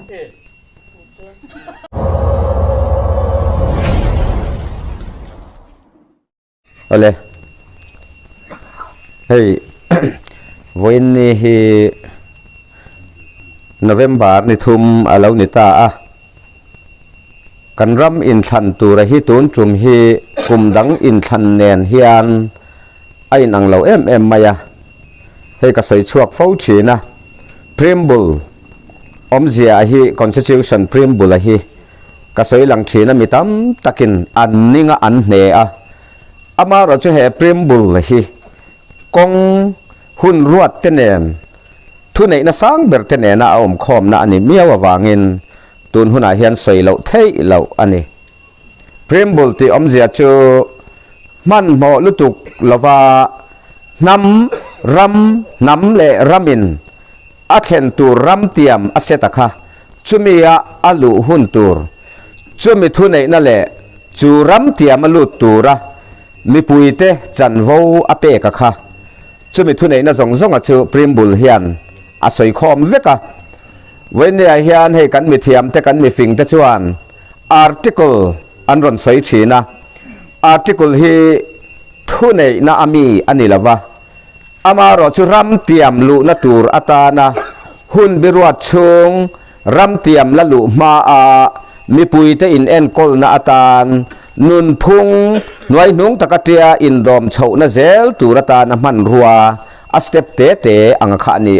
เอาเลยเฮ้ยวันนี้ฮีNovember นี่ทุ่มอะไรนี่ตาอ่ะกันรำอินชันตัวระฮิตุนจุมฮีกุมดังอินชันเนียนเฮียนไอ้นางเรามายาให้กษัตริย์ชวกเฝ้าชีนะ Preamble อมเสียฮี Constitution Preamble ฮีกษัตริย์หลังชีนะมีตั้มตะกินอันนิ่งอันเนียอามาเราจะเห็น Preamble ฮีกงหุ่นรวดเตเนนทุนไหนนะสังเบอร์เตเนนนะอมคอมนะอันนี้มีเอาวางเงินตุนหุ่นอาเฮียนสวยเราเทยเราอันนี้ Preamble ที่อมเสียจูมันหมอลุตุกลาวานำรำนำเละรำมินอาเข็นตูรำเตียมอาเซตะค่ะจุมีอาลูหุ่นตูรจุมีทุนไหนนั่นแหละจูรำเตียมอาลูตูระมีปุยเตจันวอาเปกะค่ะจุมีทุนไหนน่ะจงจูPreambleเฮียนอาศัยคอมเวกะเว้นเนี่ยเฮียนให้กันมีเทียมแต่กันมีฟิงแต่ชวน article อันรอนใส่ชีนะ article ฮีทุนไหนน่ะอามีอันนี้ละวะอามารอจุรำเตียมลุนตูรอัตานะหุ่นบิรวัดชงรำเตียมละลุมามีปุยเตอินเอ็นกอลนะอัตานนุนพุงหน่วยนุงตะกะเตียอินดอมเฉานะเซลตูรตานะมันรัวอัสเตปเตอังขานี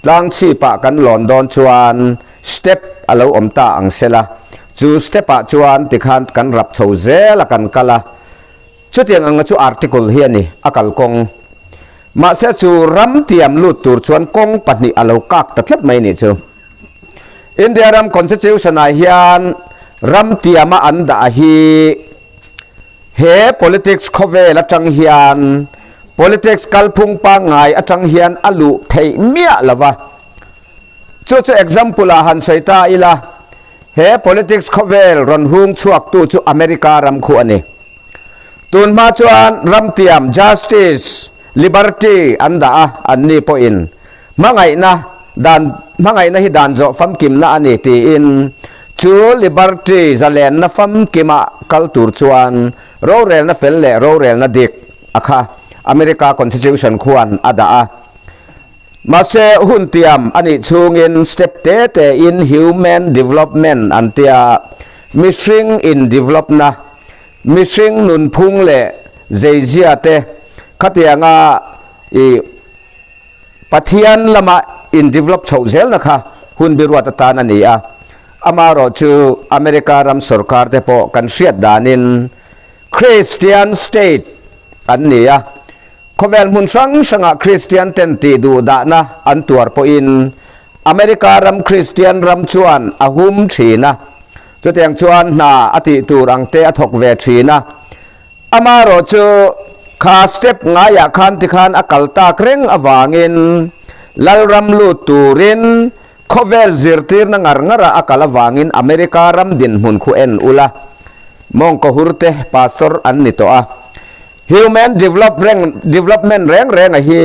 ลางชีปะกันหลอนดอนชวนสเต็ปอาลูอมตาอังเซลาจูสเต็ปะชวนติขันกันรับเฉาเซลกันกะละชุดยังอังจูอาร์ติเคิลเฮียนี่อากาลกงมาเสจูรำเตียมลุดตูรชวนกงปัดนี่อาลูกักตัดเล็บไม่นี่จูอินเดียรัมคอนสติทูชันเฮียนรำเตียมอันดาฮีเฮ politics ขเวละจังเฮียนpolitics กัลพุงปังไงอาจังเฮียนอาลูเทเมียละวะชูexample หันใส่ตาอีละเฮ politics ขเวลรอนหุงชวกตูจูอเมริการำขวนี่ตุนมาชวนรำเตียม justice liberty อันดาอันนี้พออินมังไงนะมังไงนะฮิดานโจฟัมกิมนะอันนี้ตีอินจู liberty จะเล่นนะฟัมกิมาคัลตูร์ชวนโรเรลนะเฟลเล่โรเรลนะเด็กอะค่ะอเมริกา Constitution ควรอาดามาเซหุ่นเตียมอันนี้ชูงอินสเต็ปเตอิน human development อันเตีย missing in develop นะ missing นุนพุงเล่เจียเตขัดยังปะเทียนละมา in develop ชาวเซลนะคะหุ่นบิรวัตตานันนี่อามารอชูอเมริการัมสุรคาร์เตโปกันเสียดดานิน Christian state อันนี้ขบวนมุนสังสังคริสเตียนเต็นตีดูดานะอันตัวพออินอเมริการัมคริสเตียนรัมชวนอาหุมชีนะจุดยังชวนนาอติตูรังเตอทกเวชีนะอามารอจูคาสเตปงายขันติขันอากาลตาเคร่งอวางินลัลรัมลูตูรินขบวนซิร์ตีร์นังอร์งระอากาลวางินอเมริการัมดินมุนคูเอ็นอุละมองกหุรเตพาสตอร์อันนิโตhuman development แรงฮี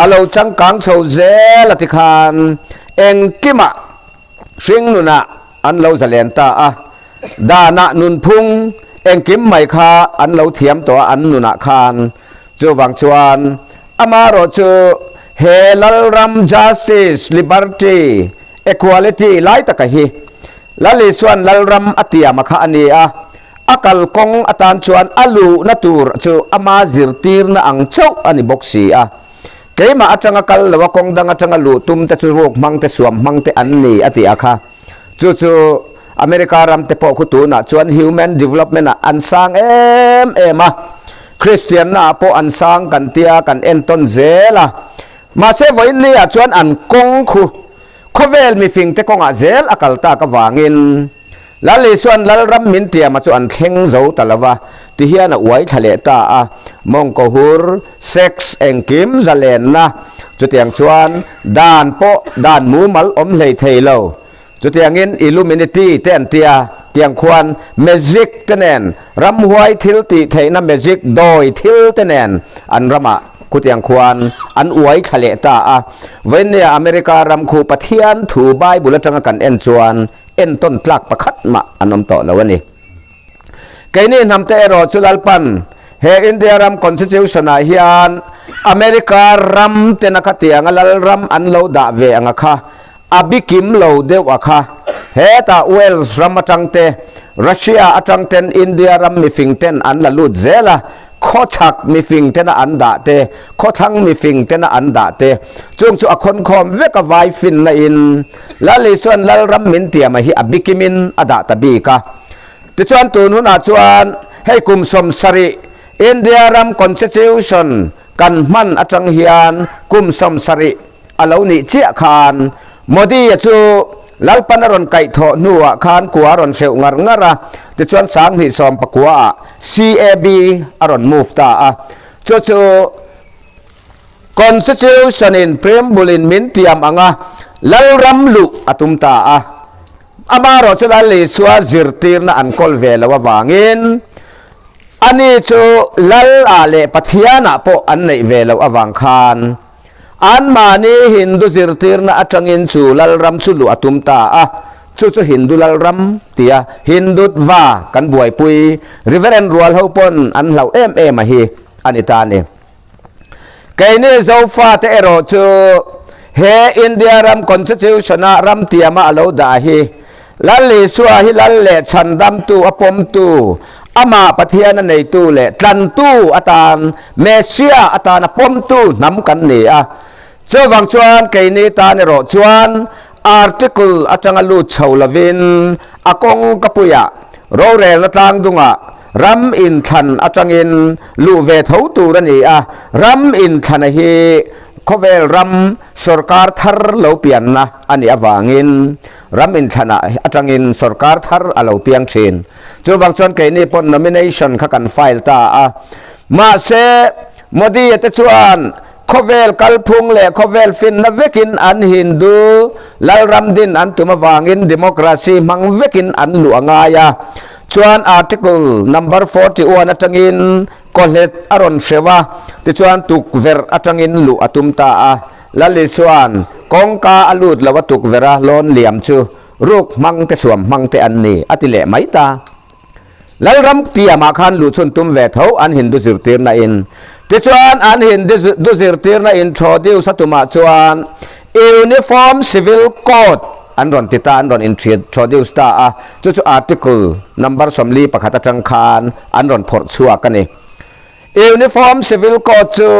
อาลูจังกังโซเซลติคานเองกิมะสิงนุนะอันเราจะเลียนตาดานะนุนพุงเองกิมไม่คาอันเราเทียมตัวอันนุนะคานจูวังชวนอามาโรจูเฮลัลรัม justice liberty equality ไล่ตะกะฮีลัลิส่วนลัลรัมอติยามะคาอันนี้อากาลกงอาตานชวนอาลูนัตูร์จูอามาซิร์ตีร์นะอังเจ้าอันนี้บ็อกซี่เกี่ยมาอาจังอากาลละวะกงดังอาจังอาลูตุมเตจูโรกมังเตสวมมังเตอันนี้อติอาค่ะจูอเมริการัมเตปอคุตูนะชวน human development อันสังคริสเตียนนะปออันสังกันเตียกันเอ็นต้นเซล่ะมาเซฟอินนี่ชวนอันกงคูเวลมีฟิงเตกงอาเซลอากาลตากวางินลัลิส่วนลัลรัมมินเตียมาชวนเข่งโจตลาวะที่เฮียนอวยทะเลตามองกหูร์เซ็กซ์เองกิมจะเลนนะจุดยังชวนด่านโปด่านมูมัลอมเลยเทโลจุดยังอินอิลูมินิตี้เตนเตียเตียงควรเมจิกเตนรำหวยทิลติเทนะเมจิกโดยทิลเตนอันรำ กุเตียงควานอันอวยทะเลตาเวนเนียอเมริการำคูปะเทียนถูใบบุรจังกันเอ็นจวนเอ็นต้นตลักประคัดมาอันนมต่อแล้ววันนี้ไกนี่นำเตอรอจุลปันเฮอินเดียรำคอนสติทิวชันอาฮิอันอเมริการำเตนักเตียงลลรำอันโลดาเวงะค่ะอบิกิมโลเดวะค่ะเฮตาเวลส์รำจังเตรัสเซียจังเตนอินเดียรำมิฟิงเตนอันละลุดเซล่าโคชักมิฟิงเตนอันดาเตโคทังมิฟิงเตนอันดาเตจงจูอคนคอมเวกไวฟินละอินละลิส่วนละรำมินเตียมาฮิอบิกิมินอดาตบีกะติจวนตูนุนาจวนให้กุมสมสริอินเดียรำคอนสติทิวชันกันมันอจังเฮียนกุมสมสริอาลาวนิเจียคานโมดีจูลัลปันรอนไก่ทอนัวคานกัวรอนเซวงร์งระติจวนสังหิสอมปะกัว CAB อรอนมูฟตาจูconstitution in preambulin mintiam anga lal ramlu atum ta amaro chula le swa zirtir na ankol vela wa wangin ani chu lal ale pathiana po an nei vela awang khan an mani hindu zirtir na atangin chu lal ram chulu atum ta chu hindu lal ram tia hindut va kan buai pui reverend rual hopon an lau em hi anita ne cái này dấu pha thế rồi chứ he India ram constitution ram tiama alo dahi lali suah hi lalle chandam tu apom tu ama pathian nei tu le tlan tu atan mesia atan apom tu nam kan ni cho wang chuan cái này ta ne ro chuan article atangalu chaulavin akong kapuya ro re la tlang dunga ram in than atangin lu ve thau tu rani ram in than hi khovel ram sarkar thar lo pian na ani awangin ram in thana atangin sarkar thar alo piang thin chu wang chon ke ni pon nomination kha kan file ta ma se modi ate chuan khovel kalphung le khovel fin na vekin an hindu lal ram din an tuma wangin democracy mang vekin an lu angaya chuan article number 41 atangin kolet aron sewa ti chuan tuk ver atangin lu atum ta lali chuan kongka alut lawa tuk vera lon liam chu ruk mang te suam mang te an ni atile mai ta lal ram tia ma khan lu chun tum ve tho an hindu zirtir na in ti chuan an hindu zirtir na introduce satuma chuan uniform civil code andron tita andron introduce ta chu article number somli pakhata tangkhan andron phor chua kani uniform civil code chu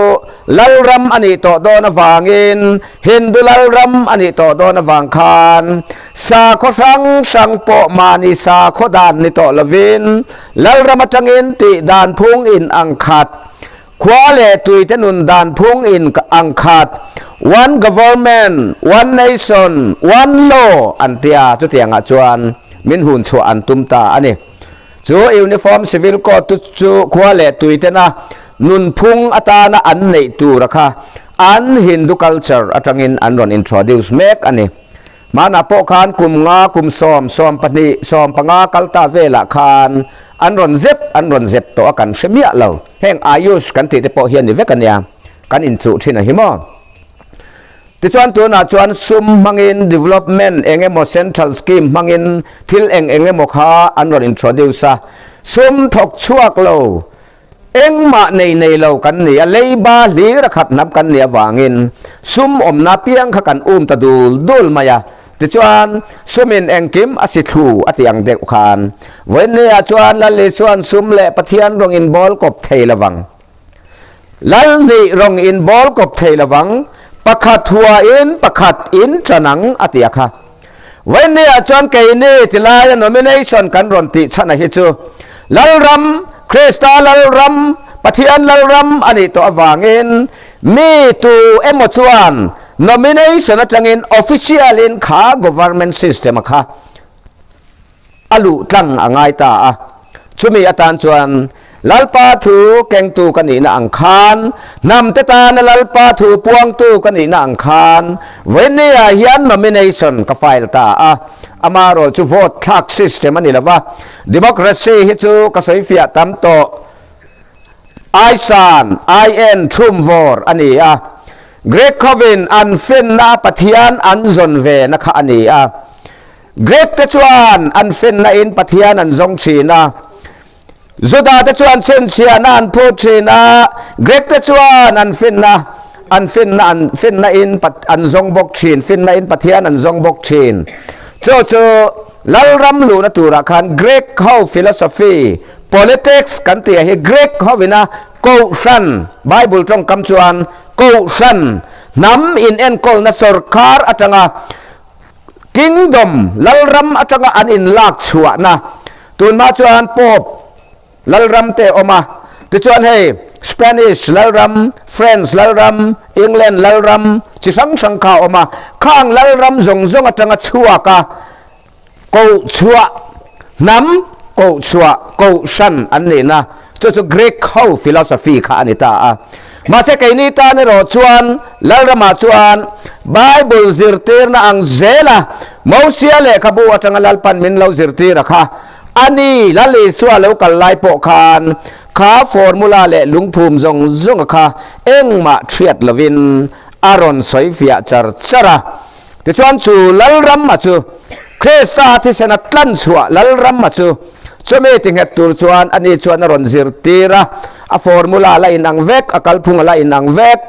lalram ani to don awangin hindu lalram ani to don awang khan sa kho sang po mani sa kho dan ni to lovin lalram atangin ti dan phung in angkhat khwale tuite nun dan phung in angkhat one government one nation one law antia chu tianga chuan min hun chu an tumta ani chu uniform civil code chu khwale tuitena nun phung atana an nei tu rakha an hindu culture atangin anron introduce mek ani mana po khan kum nga kum som pani som panga kalta vela khan anron zep to akan semia lo heng ayush kan ti te po hian ni vekania kan in chu thina himo ti chuan tu na chuan sum mangin development engemo central scheme mangin thil engemo kha anron introduce sum thok chuak lo engma nei lo kan ni leiba li rakhat nap kan ni awangin sum omna piang kha kan ta dul maya ti chuan sumin engkim asithu atiang dek khan wenne a chuan la le chuan sum le pathian rong in bol kop theilawang lal ni rong in bol kop theilawang pakhat hua in pakhat in chanang atiakha wenne a chuan ke ni tilai nomination kan ron ti chana hi chu lalram krista lalram pathian lalram ani to awangin mi tu emo chuan nomination atangin official in kha government system kha alu tlang angai ta chumi atan chuan lalpa thu keng tu kani na angkhan nam te ta na lalpa thu puang tu kani na angkhan venia hian nomination ka file ta amaro chu vote thak system ani lawa democracy hi chu ka soifia tam to ไอซานไอเอ็นทรุมวอร์อันนี้เกรกคอวินอันฟินนาปะเทียนอันซอนเวนะคะอันนี้เกรกตะจวนอันฟินนาอินปะเทียนอันซงชีนาจุดาตะจวนเซนเซียนอันพูดชีนาเกรกตะจวนอันฟินนาอินปัดอันซงบกชีนฟินนาอินปะเทียนอันซงบกชีนโจลัลรัมลูนตุระคันเกรกเข้าฟิโลโซฟี politics กันเตียให้เกรกเข้าวินะโกชันไบเบิลตรงคำชวนโกชันน้ำอินเอ็นโกลนัสรคาร์อัตงาคิงดอมลัลรัมอัตงาอันอินลักชัวนะตุนมาชวนปอบลัลรัมเตอมาติชวนให้Spanish ลัลรัม French ลัลรัม England ลัลรัมจิสังข่าวออกมาข้างลัลรัมซงอัตงาชัวกะโกชัวน้ำโกชัวโกชันอันนี้นะจะเกรกเข้าฟิโลโซฟีค่ะอันนี้ตามาเสกนี้ตาเนี่ยรอชวนลัลรัมชวนไบเบิลซิรตีร์นะอังเซล่ะมอเสียเล่ขบัวจังลัลปันมินเราซิรตีร์ค่ะอันนี้ลัลิสวาเลวกัลไลโปคานข้าฟอร์มูลาเล่ลุงภูมิซงค่ะเอ็งมาเทียดลวินอารอนสอยฟิอาจาร์ชาระที่ชวนชูลัลรัมมาชูคริสตาที่เสนัดลันชัวลัลรัมมาชูช่วยไม่ถึงเหตุตัวชวนอันนี้ชวนอารอนซิรตีระอะฟอร์มูลาไลนังเวกอะคัลพุงไลนังเวก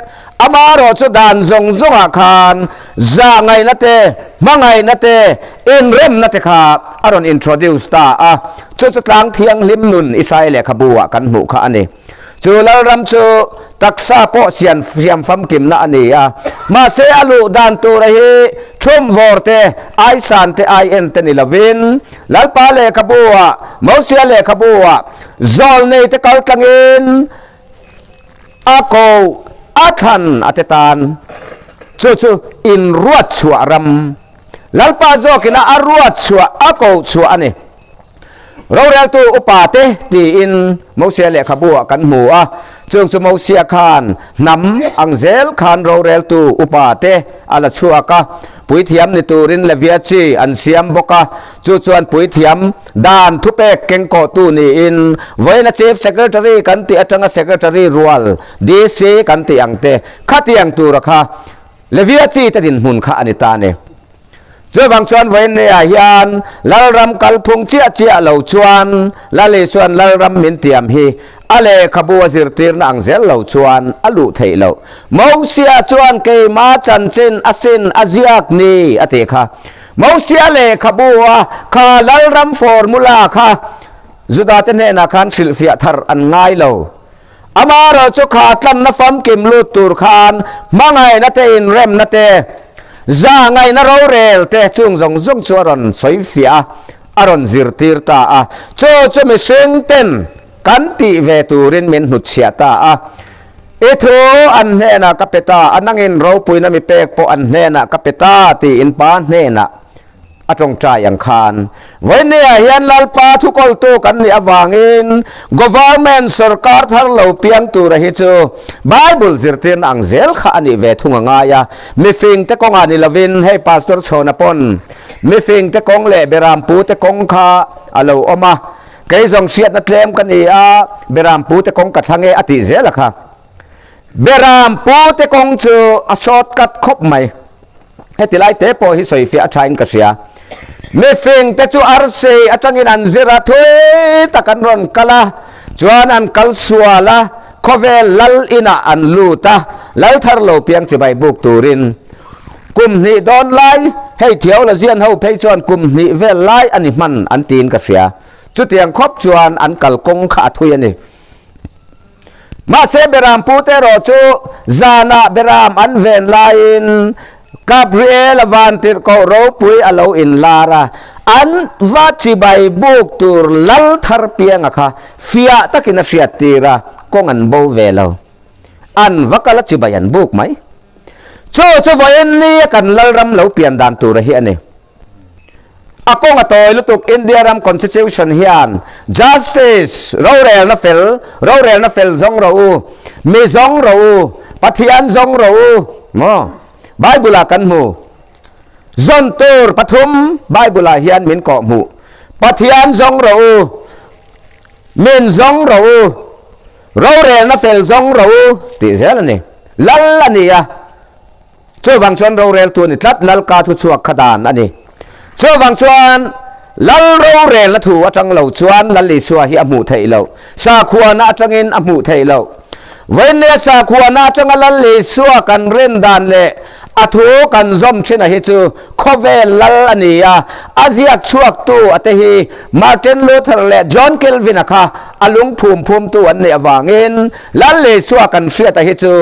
อามารอชุดานซงอาคารจะไงนั่นเตมังไงนั่นเตอินเรมนั่นเตครับอารอนอินโทรดิวส์ตาชุดกลางเทียงลิมนุนอิสราเอลขบัวกันหมู่ข้าอันนี้จูลัลรัมจูตักซาโปเสียมฟัมกิมนะอันนี้มาเซอลูดานตัวระฮีชุมวอร์เตไอซันเตไอเอ็นเตนิลาวินลัลปาเลขบัวมอเซียเลขบัวซอลเนเตกัลตังอินอาโกอาทันอาเตตันจูอินรัวชัวรัมลัลปาโซกินาอารัวชัวอาโกชัวอันนี้เราเรียกตัวอุปาเตตีอินมอเซียเล็กขบัวกันหมู่จึงสมอเซียคานนำอังเซลคานเราเรียกตัวอุปาเตอาลชัวกะปุยเทียมในตัวรินเลวิอาชีอันเสียมบกะจู่จวนปุยเทียมดานทุเปกเก่งกอตูนี่อินไว้นะชีฟเซกเรตารีกันตีอัตงเซกเรตารีรัวลดีซีกันตีอังเตขัดยังตัวระค่ะเลวิอาชีตัดินหุ่นข้าอนิตาเนเจ้าบางส่วนไว้ในอาหารลัลรัมกัลพุงเจียเหล่าชวนลัลส่วนลัลรัมมินเตียมฮีอะไรขบัวสิรตีร์นังเซลเหล่าชวนอลุเทเหล่ามอเซียชวนเกมาจันเซนอาซินอาเซียกนีอติค่ะมอเซียเลขบัวข้าลัลรัมฟอร์มูลาค่ะจุดาเตเนนักขันศิลฟิอาทาร์อันง่ายเหล่าอามาเราจะขาดลำนับฟัมกิมลูตูร์ขานมังไงนัเตอินเรมนัเตจะไงนะเราเรลเตจุงซงชวรอนสอยฟิอาอารอนซิรตีร์ตาจะไม่เชิงเต็นกันติเวตูรินเมนหุดเชียตาเอทูอันเนนะกัปเปตาอันนั่งอินเราปุยนามิเปกโปอันเนนะกัปเปตาตีอินปานเนนะอาจงใจยังคานวันนี้เห็นลัลปาทุกคนตัวกันนี่อวางอิน government สรการทั้งเหล่าเพียงตัวระหิจู Bible สิรตินอังเซลข้านี่เวทุงง่ายมีฟิงเตกงอานิลวินให้ปาสตอร์โชนปนมีฟิงเตกงเล่เบรามปูเตกงข้าอาลูอมาเกยจงเชียดนัดเลมกันนี่เบรามปูเตกงกัดทางเออติเซลค่ะเบรามปูเตกงจูอชอดกัดคบไหมให้ติไลเตปอฮิสอยฟิอาชัยนกัสยามีฟิงแต่จูอาร์เซอาจังอินันเซราทุยตะกันรอนกะลาจวนอันกัลสัวละคเวลัลอินาอันลูตาลัลทาร์โลเปียงจิบายบุกตูรินกุมนี่ดอนไลให้เที่ยวละเซียนเฮาเพยจวนกุมนี่เวลไลอันนี้มันอันตีนกัสยาจุดเตียงครบจวนอันกัลกงขาทุยนี่มาเซเบรามปูเตโรจูซานาเบรามอันเวนไลน์Gabriel Avantir ko ropui alo in Lara an vachi bay buk tur lal thar piang akha fia takina fia tira kong an bo velo an vakala chi bayan buk mai cho voyen ni kan lal ram lo pian dan tur hi ani akong atoy lutuk India ram constitution hian justice rorel na fel zong ro mi zong ro pathian zong ro mo Bible kan mu zontur pathum Bible hian min ko mu pathian zong ro min zong ro เราเรียนนะเฟลซงเราตีเสียแล้วนี่ลัลละนี่อะช่วยฟังชวนเราเรียนตัวนี่ทัดลัลกาทุชวกขดานอันนี้ช่วยฟังชวนลัลเราเรียนละถูว่าจังเราชวนลัลลิชัวฮิอมูไทยเราสาขวานะจังอินอมูไทยเราเวนเนสาขวานะจังลัลลิชัวกันเรนดานเล่อัทุกันซอมเชนะฮิจูโคเวลัลอันนี้อาเซียชัวตัวอัตฮีมาร์ตินลูเทอร์เล่จอห์นเคลวินนะคะอลุงภูมิตัวอันนี้วางเงินลัลลิชัวกันเสียตฮิจู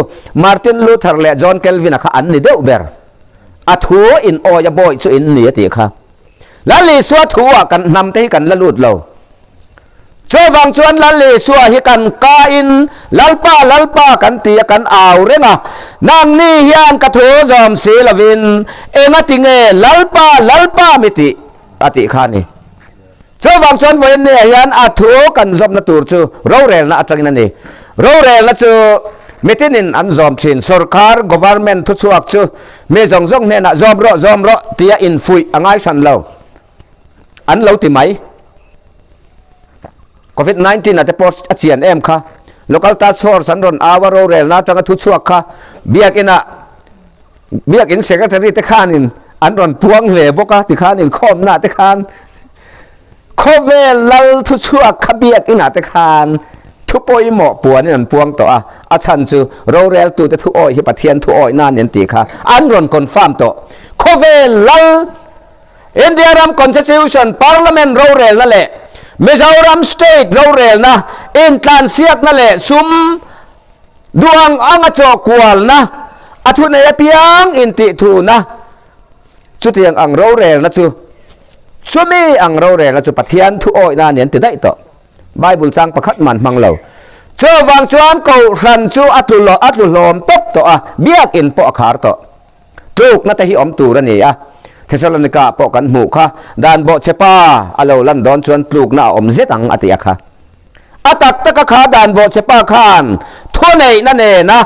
มาร์ตินลูเทอร์เล่จอห์นเคลวินนะคะอันนี้เดอุเบอร์อัทุอินโอยาบอยจูอินนี้ตีค่ะลัลลิชัวทัวกันนำที่กันละลุดเราช่วยฟังชวนลัลลิชัวฮิกันกาอินลัลป้ากันตีกันอ่าวเร่งอ่ะนางนี่ฮิอันกระทูจอมศีลวินเอ็งติงเอลัลป้ามิติอติขานี่ช่วยฟังชวนวันนี้ฮิอันอัทูกันจอมนัตูร์จูเราเรลนะอัจฉริยะนี่เราเรลนะจูมิตินินอันจอมชินสุรคาร์ government ทุกส่วนจูมีจงเนี่ยนะจอมรอที่อินฟุยอ่างไอชันเราอันเราติไหมCOVID-19 นะแต่พอเชียนเอ็มค่ะ local task force สันรอนอาวารเรลนะจังทุกช่วงค่ะเบียกินเสกเตอรี่ที่ข้านินอันรอนพวงเหวบกที่ข้านินคอมหน้าที่ข้านโคเวลลทุกช่วงค่ะเบียกินหน้าที่ข้านทุกปอยหมอปัวนี่นั่นพวงต่ออาชันจูโรเรลตัวแต่ทุกอ้อยฮิปเทียนทุกอ้อยนั่นยันตีค่ะอันรอนคอนฟาร์มต่อโคเวลลอินเดียรัมคอนสติทิวชั่นพาร์ลิเมนต์โรเรลนั่นแหละมิโซรัมสเตทเราเรียนนะอินทรานเซียกนั่นแหละซุมดวงอังจอกวลนะอัทุนเอเปียงอินติทูนะชุดยังอังเราเรียนนะจูชุมีอังเราเรียนนะจูปะเทียนทุโอยนาเนี่ยติดได้ต่อไบเบิลจังประคัดมันมังเราเชื่อวังจวนกูรันจูอัตุลอมตบต่อเบียกอินปอขาร์ต่อลูกนั่นแต่ที่อมตูรันนี่เทสลานิกาปกันหมู่ค่ะด้านโบเชปาอาเลลันดอนชวนปลูกหน้าอมเซตังอติยาค่ะอาตักตะกะขาด้านโบเชปาขานทั่วในนั่นเองนะ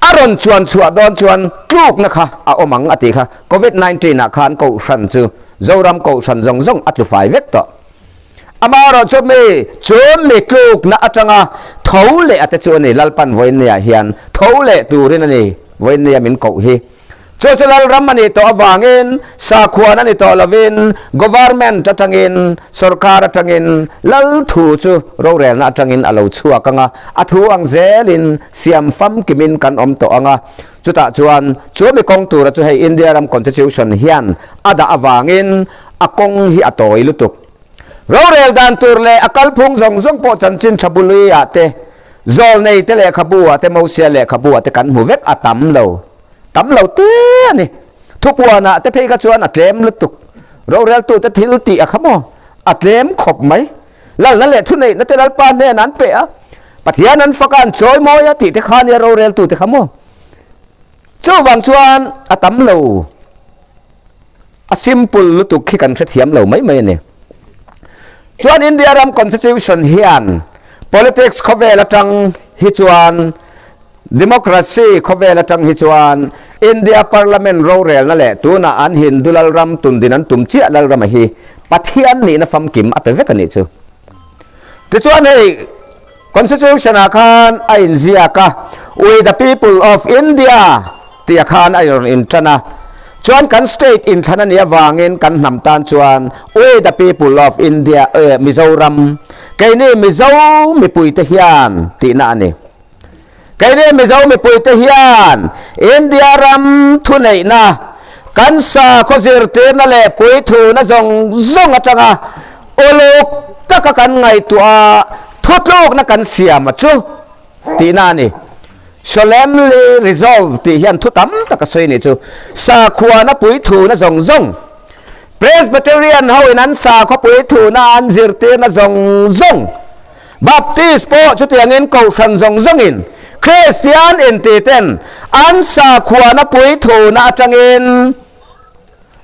อารอนชวนดอนชวนปลูกนะคะอมังอติค่ะโควิด-19นะขานกูชันจูเจ้ารำกูชันจงอัตุไฟเวกต่ออามาเราชมีปลูกนะจังเท่าเละแต่ชวนนี่ลัลปันไว้เนี่ยเฮียนเท่าเละตูรินนี่ไว้เนี่ยมินกูฮีโซเชียลรัมมันนี่ตัววางเงินสักวันนี่ตัวละวิน government จะจังอินสุรคาร์จังอินลัลทูจูเราเรียนนะจังอินอาลูชัวกังอัฐวังเซลินเสียมฟัมกิมินกันอมตัวงจุดจวนมีกองตัวจะให้อินเดียรัม constitution เฮียนอาดาวางเงินอากงฮิอโตอิลุตุกเราเรียนดันตัวเล่อคัลพุงจงปอจันจินชบุลีอาเตจอลในเตเลขบัวเตมูเซียเลขบัวเตกันหูเวกอาตัมเราตำเหล่าเต้นี่ทุกวันนะแต่เพกชวนอัดเล็มลุตุกเราเรียนตัวแต่ทิลติอะครับมออัดเล็มขบไหมแล้วนั่นแหละทุนนี่นั่นแต่ละปานเนี่ยนั้นเปะปะเทียนั้นฟักันช่วยมอยติแต่ข้าเนี่ยเราเรียนตัวแต่ครับมอเจ้าวังชวนอัดตำเหล่าซิมเปิลลุตุกขี้กันเสียมเหล่าไม่เนี่ยชวนอินเดียรัม constitution เฮียน politics เขาเวลาจังฮิจวนdemocracy เขาเวลาจังฮิจวนอินเดีย parliament เราเรียนนั่นแหละตัวน่ะอันหินดุลลรัมตุนดินันตุมเจียลลรัมฮีปะเทียนนี่นะฟังกิมอเปเวกันนี่จูที่ชวนให้ constitution อาคารไอ้เซียกะ we the people of India ที่อาคารไอ้อินทนะชวนกัน state อินทนะเนี่ยวางเงินกันนำตานชวน we the people of India มิโซรัมแค่นี้มิโซมีปุยเทียนที่นั่นนี่แค่นี้มิโซมีปุยเทียนอินเดียรัมทุนไหนนะกันซาโคซิร์เตนั่นแหละปุยทูนะจงอาจังโอโลกตะกันไงตัวทุกโลกนะกันเสียมาจูที่นั่นนี่solemnly resolve ที่เห็นทุกตั้มตะกสวยนี่จูสาขวานะปุยทูนะจงPresbyterian เฮาอินันสาเขาปุยทูนะอันซิร์เตนะจงBaptist พอชุดอย่างเงินเก่าชันจงอินคริสเตียนอินตีเต้นอันสาขวานะปุยทูนะจังอิน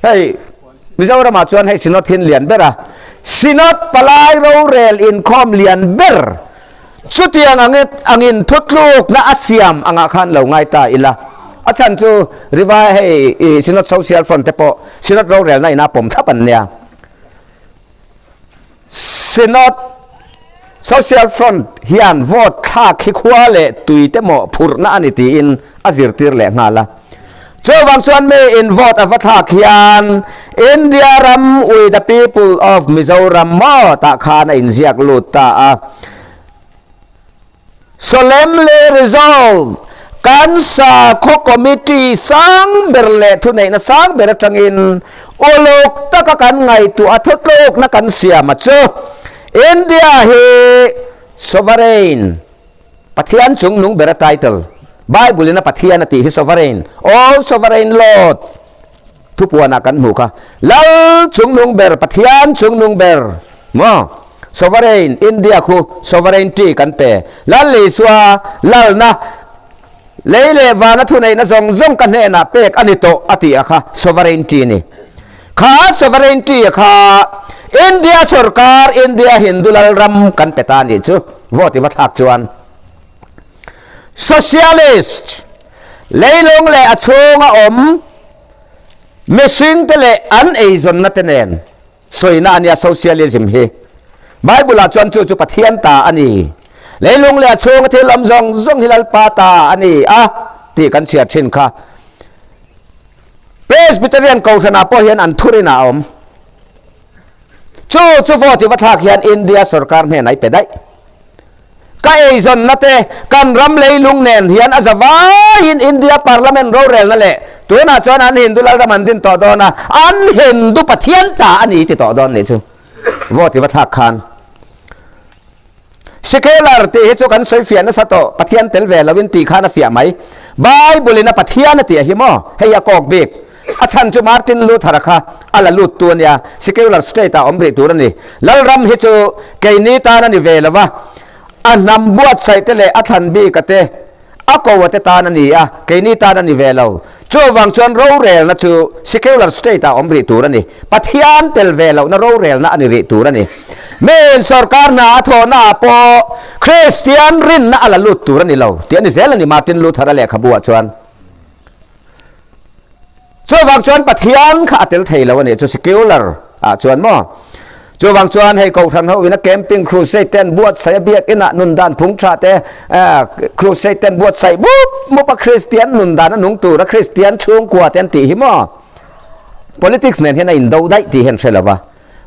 เฮ้ยมิจฉาเรามาชวนให้สินอดทินเลียนเบระสินอดปลายเราเรลอินคอมเลียนเบรชุดอย่างอังอินทุกลูกนะอาเซียมอังอาคารเหล่าไงตาอิละอาจารย์จูรีวายให้สินอดโซเชียลฟรอนต์เตปสินอดเราเรลในนาผมทับปันเนี่ยสินอด social front hian vote tha khi khwa le tuite mo phurna ani ti in azir tir le ngala cho wang chuan me in vote avatha khian India ram with the people of Mizoram mo ta khana in ziak lut ta a solemnly resolve kan sa kho committee sang berle thu nei na sang ber tangin olok ta ka kan ngai tu athotlok na kan sia ma cho India hi sovereign pathian chung nung ber title Bible na pathian ati hi sovereign all sovereign lord thu puana kan mu ka lal chung nung ber pathian chung nung ber mo sovereign India khu sovereignty kan pe lal le swa lal na leile wana thu nei na zong kan he na pek ani to ati akha sovereignty ni kha sovereignty kha India sarkar India hindulal ram kan petani chu vote wa thak chuan socialist leilong le achunga om missing tele an eizon na tenen soina ania socialism he Bible a chuan chu pathian ta ani leilong le achunga thilam zong hilal pata ani a ti kan sia thin kha Presbyterian kausana po hian an thurina om chu vote wa thak hian India sarkar ne nai pedai ka eizon nate kan ram leilung nen hian azawa in India parliament ro rel na le tuna chuan an hindulal raman din to dona an hindu pathian ta ani ti to don le chu vote wa thak khan secular te he chu kan soi fian na sa to pathian tel ve lovin ti khana fia mai Bible na pathian ti hi mo heya kok bik athan chu Martin Luther kha ala lut tu nia secular state a omri tur ni lal ram hi chu keini ta na ni ve lawa anam buat sai tele athan bi kate akowate ta na ni a keini ta na ni ve lo chu wang chuan ro rel na chu secular state a omri tur ni pathian tel ve lo na ro rel na ani ri tur ni men sarkar na atho na po Christian rin na ala lut tur ni lo ti ani zel ni Martin Luther le khabua chuan cho wang chuan pathian kha atel thei lo ani chu secular a chuan mo chu wang chuan hei ko than ho ina camping crusade ten buat sai biak ina nun dan phung tha te crusade ten buat sai bup mo pa Christian nun dan nung tu ra Christian chung kwa ten ti hi mo politics nen hena in do dai ti hen selawa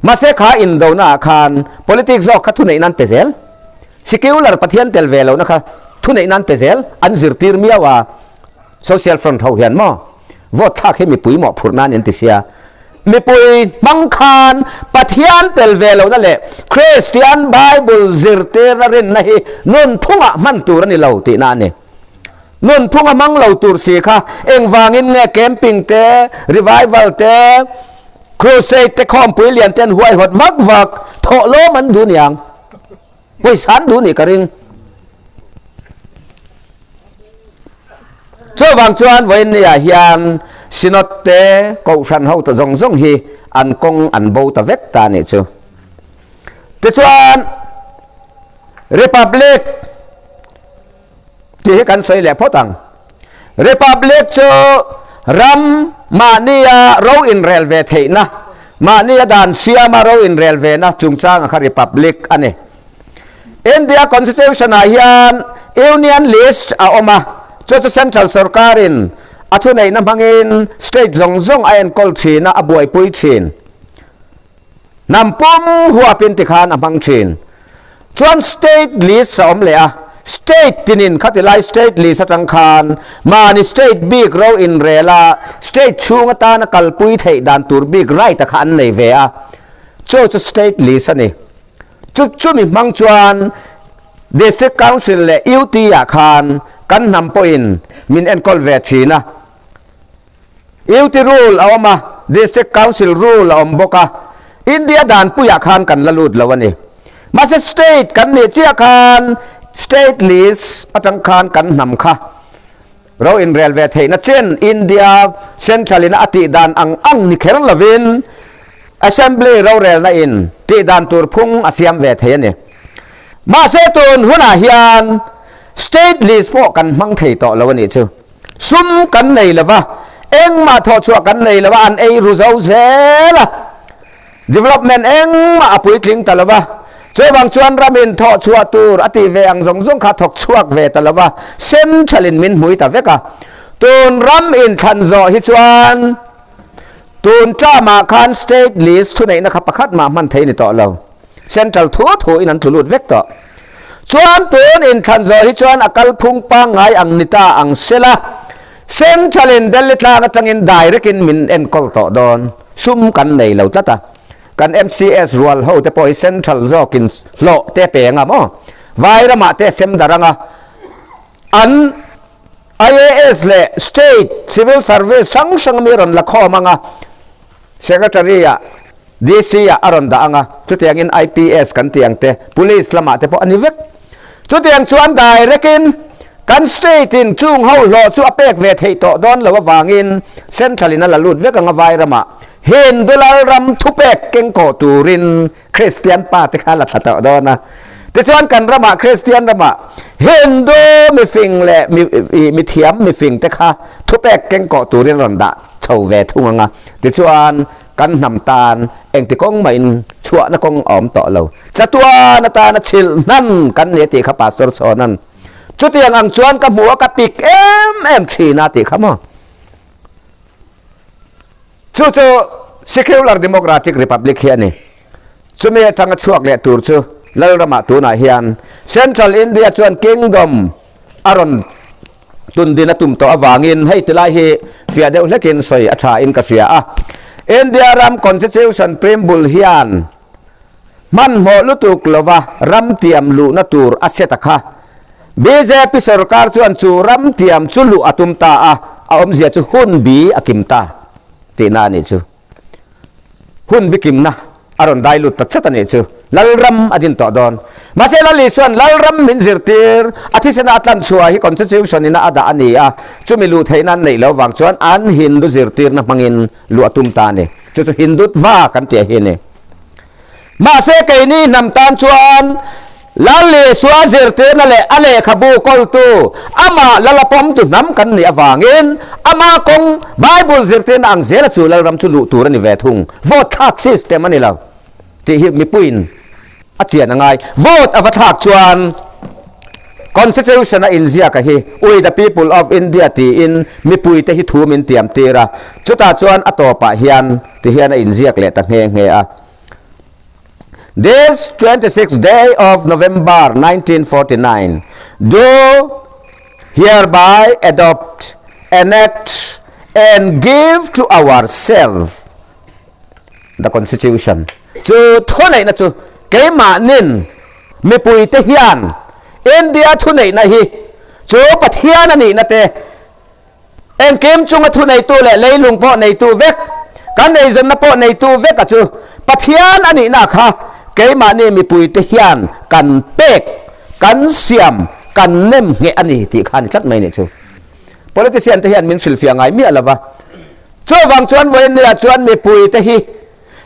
ma se kha in do na khan politics zo kha thu nei nan pezel secular pathian tel velo na kha thu nei nan pezel an zirtir miawa social front ho hian mo vote thak he mi pui mo phurna nen ti sia mi pui mang khan pathian tel velo na le Christian Bible zirtir na rin na hi nun phunga man tur ni lo ti na ni nun phunga mang lo tur si kha eng wangin nge camping te revival te crusade te khom pui lian ten huai hot vak tho lo man du niang poi san du ni ka ring cho wang chuan voin ya hian sinot te ko san ho to zong hi an kong an bo ta vek ta ni chu te chuan republic ti kan soi le photang republic chu ram mania ro in railway theina mania dan siama ro in railway na chungchang kha republic ane India constitution a hian union list a oma cho central sarkarin athu nei na mangin state zong ain kol thina abuai pui thin nampum huwa pin ti khan amang thin chuan state list som le a state tinin khatilai state list atang khan mani state big ro in rela state chunga ta na kalpui thei dan tur big right ta khan nei ve a cho state list ani chu mi mang chuan district council le UT a khan kan nam point min en kol ve thina UT rule awama district council rule awam boka India dan puya khan kan lalut lawani masa state kan ne chia khan state list atang khan kan nam kha ro in railway theina chen India central in ati dan ang ni kher lavin assembly ro rel na in ti dan tur phung asiam ve thei ni ma se tun huna hian state list po kan mang thei to lawani chu sum kan nei lawa eng ma tho chu kan nei lawa an ei ru zo zela development eng ma apui tling talawa ช่วยบางชวนรามินทอชัวตูรอติเวงซงขาถกชวกเวตละว่าเส้นชลินมินหุยตาเวกะตูนรัมอินทันโซฮิจวนตูนจ้ามาคันสเตทลิสทุนไหนนะครับประคัดมามันเทนิต่อเราเส้นจัลทัวถูอินันทุลุดเวกต่อชวนตูนอินทันโซฮิจวนอากาลพุงปังไงอังนิตาอังเซลาเส้นชลินเดลิตลากตังอินไดเรกินมินเอ็นกอลต่อดอนซุ่มกันในเราจ้าตากัน MCS รัวลเขาจะปล่อยเซ็นทรัลจอกินโลเตเปงอ่ะมั้งไวรัมะเตเซมดารังอ่ะอัน IAS เล่ State Civil Service สังมีรอนละข้อมังอ่ะ Secretary อ่ะ DC อ่ะอรอนดาอ่ะจุดอย่างอิน IPS กันเตียงเต Police ละมาเตปอันนี้เวกจุดอย่างชวนได้เรกินกัน State อินจุงเขาโลชัวเปกเวทให้ต่อดอนแล้วว่าวางอินเซ็นทรัลนั่นละลุดเวกกันไวรัมะเห็นดูแลรำทุเปกเก่งโกตูรินคริสเตียนป้าที่ข้าหลักต่อดอนนะแต่ส่วนกันรำคริสเตียนรำเห็นดูมีฟิงเละมีเทียมมีฟิงแต่ข้าทุเปกเก่งโกตูรินรอนดะชาวเวทุ่งงะแต่ส่วนกันนำตาลเองที่กงไม่ชั่วนักกงอมต่อเราจะตัวนตาณชิลนั่นกันเนี่ยที่ข้าป่าสรสนั่นจุดที่ยังชวนกับหัวกับปีกชีนาติข้ามาจู่ๆ Secular Democratic Republic เฮียนี่จู่มีทางช่วงเลี้ยตูร์จู่แล้วเรามาตัวไหนเฮียน Central India ชวน Kingdom อารอนตุนดินตุ่มต่อวางินให้ติลายเฮฟียเดลเล็กินใส่อัฐาอินกาเซียอินเดียรัม Constitution เปรมบุลเฮียนมันโมลุตุกลวะรัมเตียมลูนัตูร์อาเซตค่ะ BJP สรการชวนจู่รัมเตียมจุลุอตุมตาอมเสียจู่หุ่นบีอากิมตาตีนานี่จูหุ่นบิกิมนะอารอนได้ลุดตัดชัดนี่จูลัลรัมอดินต่อดอนมาเซลลิส่วนลัลรัมมินซิรติร์อาทิตย์เสนาตันชัวฮิคอนเซซิวชันนินาอาดาอันนี้จูมิลูไทยนั้นในแล้ววางชวนอันฮินดูซิรติร์นะมังินลูอตุมตานี่จูฮินดุดว่ากันเตียฮินี่มาเซกัยนี่นำตานชวนลัลลิสวาซิรติร์นั่นแหละอะไรขบูกอลตูอามาลัลปอมตุนำกันนี่วางอินอามาคงไบเบิลซิรติร์อังเซลจูลัลรัมจูลูตูรันนี่เวทุงโหวตทักซิสเต็มนี่แล้วที่ฮิมีปุ่นอาเจียนยังไงโหวตอวตารชวน Constitution อินเดียกันฮี We the people of India ที่อินมีปุ่ยที่ฮิทูมินเตียมตีระจุดตาชวนอัตโตปะเฮียนที่เฮียนอินเดียกเละตั้งเฮงเฮีย This 26th day of November 1949 do hereby adopt, enact, and give to ourselves the Constitution. จูทุนไหนนะจูเกมานินมีปุยเทียนอินเดียทุนไหนนะฮีจูปะเทียนนี่นะเตเอ็นเกมจุงทุนไหนตัวแหละเลยลุงพ่อในตัวเวกกันในจนนะพ่อในตัวเวกจูปะเทียนนี่นะคะเกมานี่มีปุยเทียนกันเป็กกันเสียมกันเน่มเงี้ยอันนี้ที่ขันชัดไหมเนี่ยจู politician เทียนมินสิลฟียงไงมีอะไรวะจูวังชวนเวนเนี่ยชวนมีปุยเทีย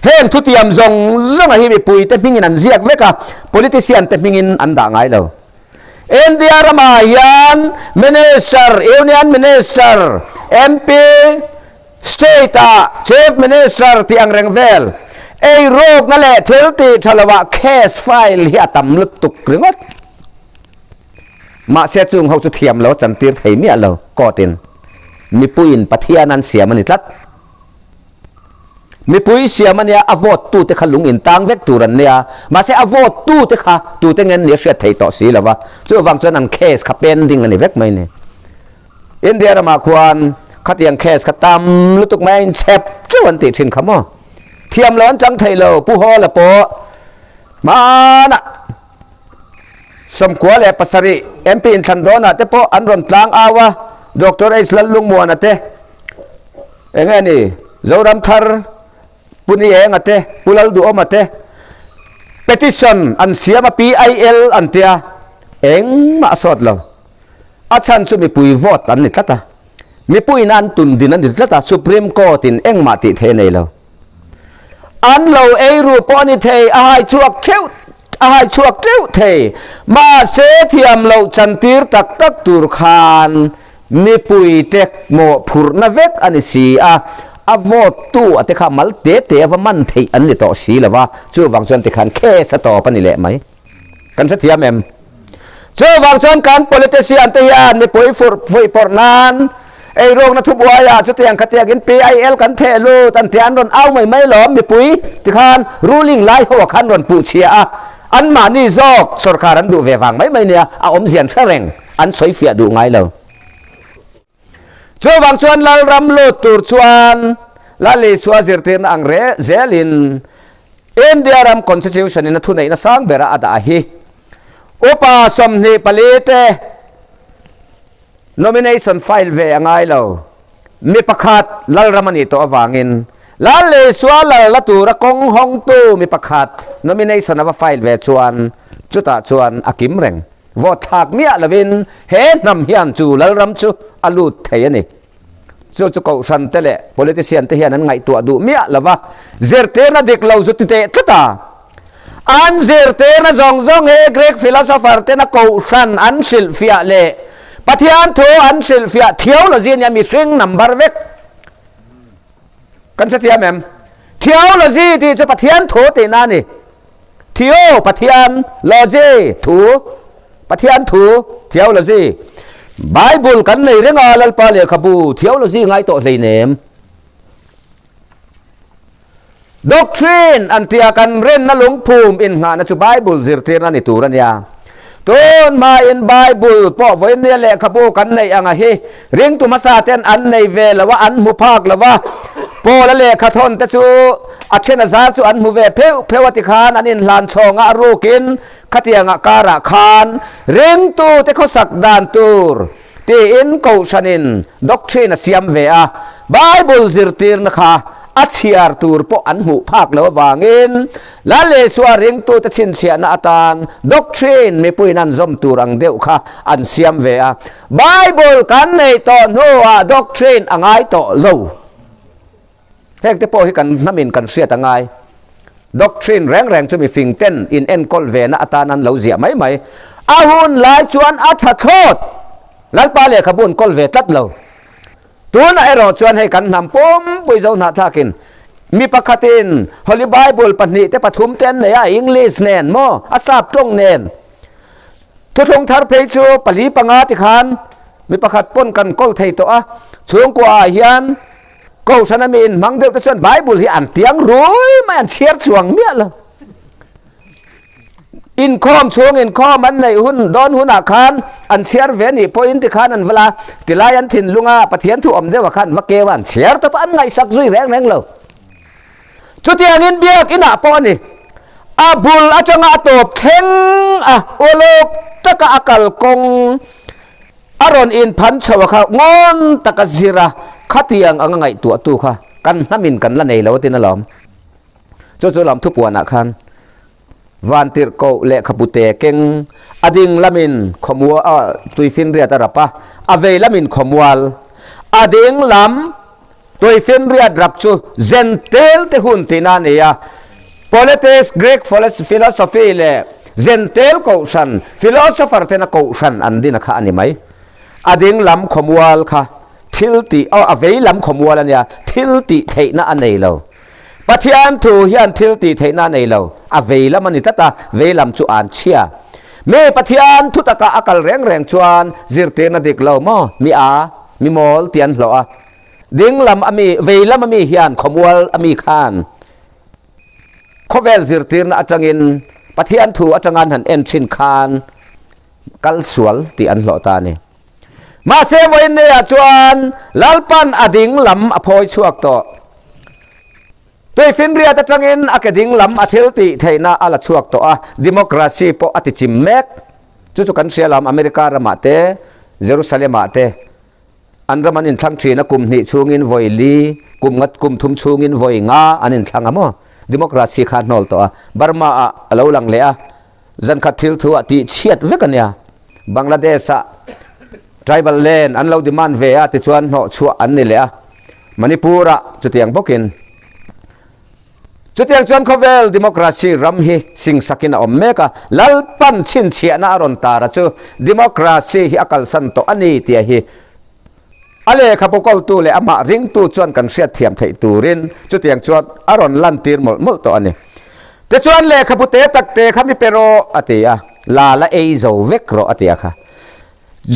เห็นทุติยมจงอะไรมีปุยเตมิงินอันเสียกเวกะ politician เตมิงินอันด่างไงเราอินเดียรามายัน minister union minister MP state chief minister ที่อังเรงเวลไอโรคนั่นแหละเทลตีทลวะ case file เฮียตำลึกตุกหรือว่ามาเสียจุงเขาจะเทียมแล้วจันตีร์ไทยเมียเราก็ตินมีปุยนปะเทียนันเสียมันนิดลัดมีปุยเสียมันเนี่ยอวดตู้เตะขลุงอินตังเวกตูรันเนี่ยมาเสียอวดตู้เตะขาตู้เตะเงินเนี่ยเสียไทยต่อสีแล้ววะเจ้าวังส่วนนั้นเคสขับเป็นดิ้งอันนี้เวกไหมเนี่ยอินเดียเรามาควรขัดยังเคสขัดตามลุตุกแมงเช็บเจ้าวันติดทิ้งขโมยเทียมร้อนจังไทยเราผู้ฮอละโปมานะสมควรเลยปัสริเอ็มพีอินทันโดนะแต่พออันรอนกลางอาวะดร.อิสลันลุงมัวนะเตเองนี่เจ้าดำทาร์ปุนี่เองอะเตปุลัลดูอมาเต petition อันเสียมา PIL อันเตียเองมาสอดเราอาจารย์จะมีปุยโหวตอันนี้ละมีปุยนันตุนดินอันนี้ละSupreme Court อินเองมาติเทในเราอันเราเอรูปอนิเทอาให้ชวกเจ้าเทมาเสถียมเราจันทีร์ตักตุรขานมีปุยเทกโมพูรนเวกอันนี้สี a vote tu ate kha mal te wa man thei an li to si lawa chu wang chuan te khan khe sa to pani le mai kan sa thiam em chu wang chuan kan politician te hian ni poi por nan ei rong na thu buaya chu tiang khatiak in PIL kan the lu tan tian ron au mai lom mi pui ti khan ruling lai ho khan ron pu chia a an ma ni jok sarkar an du ve wang mai nia a om zian sareng an soi fia du ngai lo chu wang chuan lal ram lo tur chuan la le suwa zirtin ang re zelin India ram constitution in thu nei na sang bera ada hi upa somni palite nomination file ve angai lo mi pakhat lal ramani to awangin lal le suwa lal la tur kong hong tu mi pakhat nomination ava file ve chuan chuta chuan akim reng vote thak mia lovin he nam hian chu lal ram chu alut thei ani chu ko san tele politician te hian an ngai tu du mia lova zerte na dik lo zu te tata an zerte na zong he Greek philosopher te na ko san an sil fia le pathian tho an sil fia theology ya mi string number vek kan sa tiam em theology ti chu pathian tho te na ni theo pathian logy thu pathian thu theology Bible kan nei renga lalpa le khabu theology ngai to hlei nem doctrine antia kan ren na lung phum in nga na chu Bible zirtir na ni turan ya ton ma in Bible po voi ne le khabu kan nei anga hi ring tu masa ten an nei ve lawa an mu phak lawa po la le khathon ta chu achena za chu an mu ve phewati khan an in hlan chonga rukin khatianga kara khan ring tu te kho sak dan tur ti in ko sanin doctrine siam ve a Bible zirtir na kha achiar tur po an hu phak lo wangin la le suwa ring tu ta chin sia na atan doctrine me puinan zom turang deu kha an siam ve a Bible kan nei to no a doctrine angai to lo hek te po hi kan namin kan sia tangai doctrine reng chu mi fing ten in en kol ve na atanan lo zia mai ahun lai chuan atha thot lal pa le khabun kol ve tat lo tuna ero chuan he kan nam pom pui zo na thakin mi pakhatin Holy Bible pani te pathum ten ne a English nen mo asap tong nen thu thong thar pe chu pali panga ti khan mi pakhat pon kan kol thei to a chung kwa hian ko sanamin mang deu ta chuan Bible hi an tiang roi ma an chiar chuang mia lo in khom chung in khom an nei hun don hun a khan an chiar ve ni point ti khan an wala ti lai an thin lunga pathian thu om dewa khan wa ke wan chiar ta an ngai sak zui reng lo chu tiang in biak ina po ni abul achanga top theng a olok taka akal kong aron in phan chawa kha ngon taka zira khatiang anga ngai tu kha kan namin kan la nei lo tin alom chu lam thu puana khan van tir ko le khapute keng ading lamin khomwa tuifin ria tarapa ave lamin khomwal ading lam tuifin ria drapchu zentel te hun tinania politics Greek philosophy le zentel ko san philosopher te na ko san andina kha ani mai ading lam khomwal kha thilti ave lam khomwal ania thilti theina anei lo pathian thu hian thilti theina nei lo a veila mani tata velam chu an chia me pathian thu taka akal reng chuan zirte na dik lo mo mi mol tian lo a ding lam ami veilam ami hian khomwal ami khan khovel zirtir na atangin pathian thu atangan han en chin khan kal sual ti an lo ta ni ma se voin ne a chuan lalpan ading lam aphoi chuak to tôi phiên ria ta trangin akading lam athil ti theina ala chuak to a democracy po ati chimmek chu kan sia lam America ramate Jerusalem ate anraman in thang thina kum ni chungin voili kumngat kum thum chungin voinga anin thangamo democracy kha nol to a Burma a alo lang le a zan khathil thu ati chiat vekania Bangladesh a tribal land an lo demand ve a ti chuan ho chu an ni le a Manipura chu tiang bokin chutiang chuan khovel democracy ram hi sing sakina omeka lalpan chin chia na ron tara chu democracy hi akal san to ani tia hi อะไรขับปกลตูเลยอามาริงตูชวนกันเสียเทียมไทยตูรินจุดอย่างชวนอารอนลันตีร์หมดตัวอันนี้แต่ชวนเลยขับปุเตตักเตขับมิเปโรอติยาลาละเอโซเวกโรอติยาค่ะ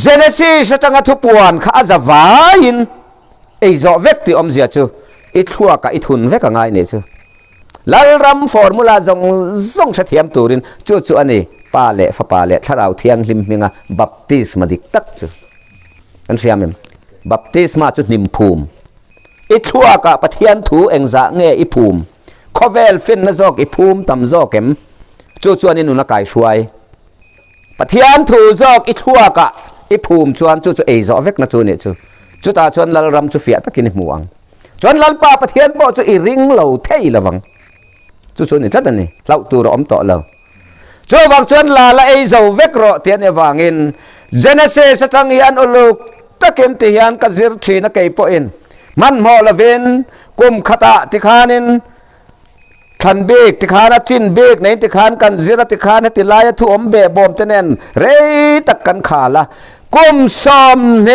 เจเนซิสจังทุปวนข้าจะวายินเอโซเวกที่อมเสียจูอิทัวกับอิทุนเวกง่ายเนี่ยจูลาลรัมฟอร์มูลาจงเทียมตูรินจุดอันนี้ปาเลฟปาเลถ้าเราเทียงลิมมิงะบัพติสมาดิกตักจูกันเสียมิมบัพติสมาจุดนิมภูมิอิทัวกับปะเทียนถูเองจะเงยอิภูมิคอเวลฟินนะจอกอิภูมิตำจอกเข็มจุดนี้นุนกายช่วยปะเทียนถูจอกอิทัวกับอิภูมิชวนจุดเอจอเวกนะจุดนี้จุดตาชวนลาลรัมจุดเฟียตะกินหมวงชวนลาลปาปะเทียนบ่จุดอีริงเหล่าเทยละวังจุดนี้จัดนี่เหล่าตัวเราอมต่อเราช่วยวังชวนลาละเอโซเวกโรเทียนเอวังอินเจเนเซสตังฮิอันอุลุกตะเกมติฮิอันกัซิรชีนักเก็บอินมันมอลเวนกุมขตะติคานินขันเบกติคานะจินเบกในติคานกันซิรติคานติลายทุอมเบบอมเตเนนเรตักกันขาละกุมซอมเน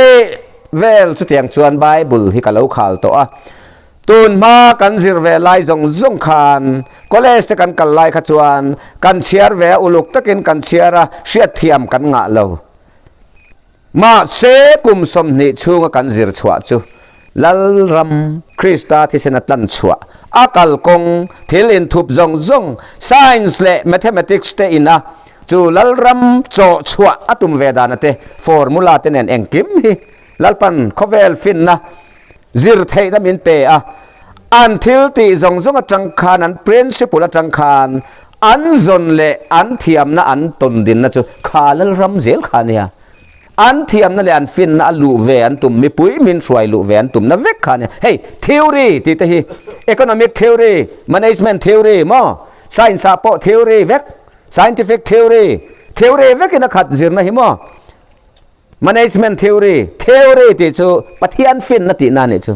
เวลสุดที่ยังชวนไบเบิลฮิกาลูขาลตัวตูนมากันซิรเวลไลจงขานก็เลสกันกันไลขจวนกันเชียร์เวอุลุกตะกินกันเชียร์เชียเทียมกันงะเลวมาเสกุมสมนิชูงกันซิรชวะจูลัลรัมคริสตาที่เสนัตันชวะอากัลกงทิลินทุบจง science และ mathematics เตอินะจูลัลรัมโจชวะอตุมเวดานเตฟอร์มูลาเตเนนเองกิมฮีลัลปันคอเวลฟินนะซิรเทดมินเปอะอันทิลตีจงจังคานัน principle จังคานอันจนเลอันเทียมนะอันตุนดินนะจูขาลัลรัมเซลขาเนี่ยอันเทียมนั่นแหละอันฟินนะลูเวนตุมมีปุยมินสวยลูเวนตุมนะเวกขาเนี่ยเฮ้ย theory ที่ที่ economic theory management theory มั้ง science ปะ theory เวก scientific theory เวกนะขัดจิรนะฮิมั้ง management theory ที่จูปะเทียนฟินนะที่นั่นเนี่ยจู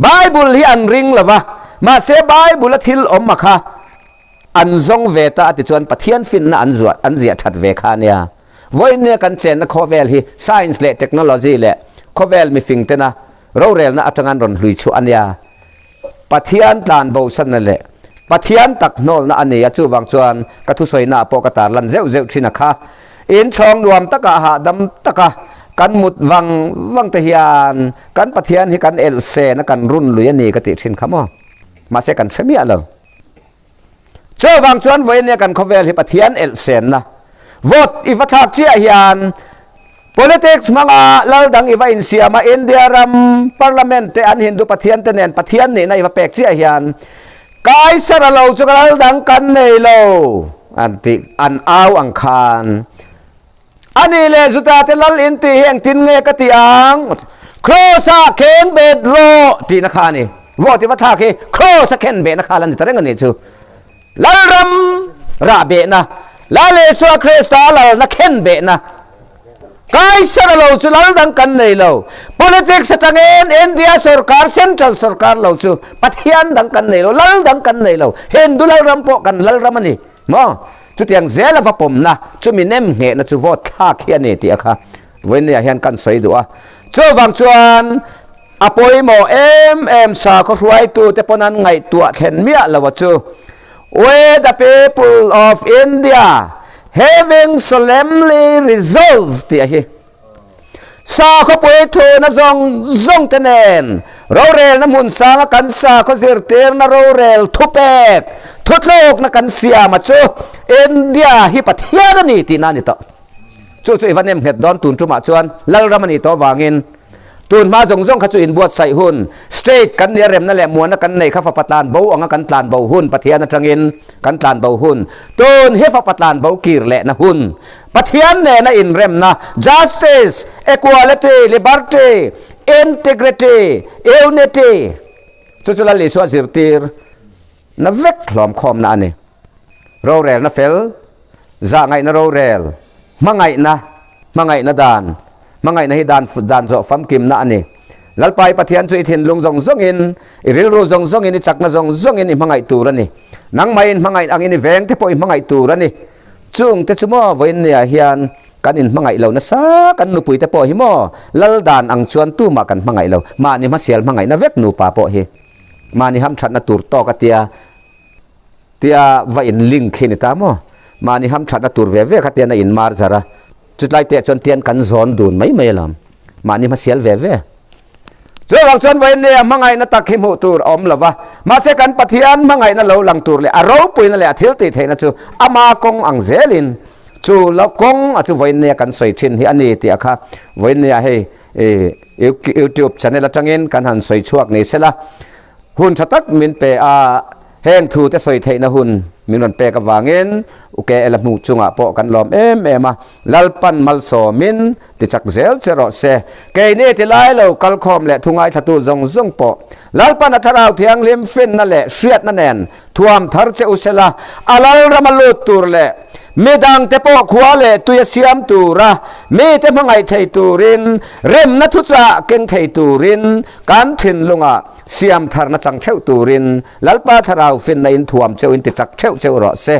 ไบเบิลที่อันริงละวะมาเสไบเบิลทิลอมมาค่ะอันจงเวตาที่จวนปะเทียนฟินนะอันจวดอันเสียชัดเวคาเนี่ยวันนี้กันเจนนะข้อเวลที่ science และ technology และข้อเวลมีฟิงเตนะเราเรียนนะอัตงานรอนลุยชัวอันยาปะเทียนตานโบสันนั่นแหละปะเทียนตักโนลนะอันนี้จูวังจวนกระทุสวยนาปกตาลันเซลที่นะคะอินช่องรวมตะกะหาดำตะกะกันมุดวังตะเฮียนกันปะเทียนให้กันเอลเซนะกันรุ่นลุยนี่กติชินคำว่ามาเสกันเสมียเลยเชื่อวังจวนวันนี้กันข้อเวลที่ปะเทียนเอลเซนนะvote iwa thak chia hian politics manga lal dang iwa in siama india ram parliament te an hindu pathian te nen pathian ni na iwa pek chia hian kai sara lo chu lal dang kan nei lo anti an aw ang khan ani le zuta te lal in ti heng tin nge ka ti ang krosa ken bedro ti na khani vote iwa thak he krosa ken be na khalan ti tareng ani chu lal ram ra be naลาเลสัวคริสต์ลานักเห็นเบนะกายสระเราจูลาดังกันเลยเรา politics ตั้งเองอินเดียสุรการเซ็นทรัลสุรการเราจูปัทยานดังกันเลยเราลาดังกันเลยเราเห็นดูลารัมโปกันลารัมนี่มั้งจุดอย่างเซลฟ์ผมนะจูมีเนมเหตุนะจูวอดท่าเขียนนี่ที่อะค่ะวันนี้เห็นกันสวยดูอ่ะจูบางชวนอภัยโมสาเขาช่วยตัวแต่ปนันไงตัวเห็นเมียเราว่าจูwhere the people of India having solemnly resolved ที่อะไรสาเขาไปทูนะจงเตนนเราเรลนะมุนสางกันสาเขาเสียเตียนะเราเรลทุเปกทุโลกนะกันเสียมาจูอินเดียฮิปัทยานี่ที่นั่นนี่ต่อจูอีวันนี้เหตุดอนตุนจุมาชวนแล้วเรามันนี่ต่อวางินตูนมาจงขจุอินบวชใส่หุ่นสเตรทกันเนี่ยเร็มนั่นแหละมวนกันในข้าฟปัตลานเบาอังกันตลานเบาหุ่นปะเทียนจังอินกันตลานเบาหุ่นตูนเฮฟปัตลานเบากีร์แหละนะหุ่นปะเทียนเนี่ยนะอินเร็มนะ justice equality liberty integrity unity จุลลิสวาสิรตีร์นะเวกหลอมคอมนะนี่เราเรลนะเฟลจะไงนะเราเรลมาไงนะดานมังไงนะฮิดานโซฟัมกิมนะนี่ลัลไปปะเทียนจุยทินลุงจงอินริลรูจงอินจักนะจงอินมังไงตูรันนี่นังไม่มังไงอังอินเวงที่พอมังไงตูรันนี่จุงเตจุโม่วันนี้เฮียน kan in mangai lo na sa kan nu pui te po hi mo lal dan ang chuan tu ma kan mangai lo ma ni ma sial mangai na vek nu pa po hi ma ni ham that na tur to ka tia va in ling khini ta mo ma ni ham that na tur ve ve ka tia na in mar zara chutlai te chon tian kan zon dun mai lam ma ni ma sial ve ve cho wang chuan vai ne mangai na tak hi mu tur om lova ma se kan pathian mangai na lo lang tur le aro pui na le athil ti theina chu ama kong ang zelin chu lo kong a chu vai ne kan soi thin hi ani ti akha vai ne he YouTube channel atangin kan han soi chuak nei sela hun thatak min pe a heng thu te soi theina hun min ron pe ka wangin uke ela mu chunga po kan lom em a lalpan malso min ti chak zel chero se ke ni ti lai lo kal khom le thungai thatu zong po lalpan atharau thiang lim fin na le hriat na nen thuam thar che usela alal ramalu tur le medang te po khwa le tuya siam tura me te mangai thei turin rem na thu cha keng thei turin kan thin lunga siam thar na chang theu turin lalpa tharau fin na in thuam cheu in ti chak theu ro se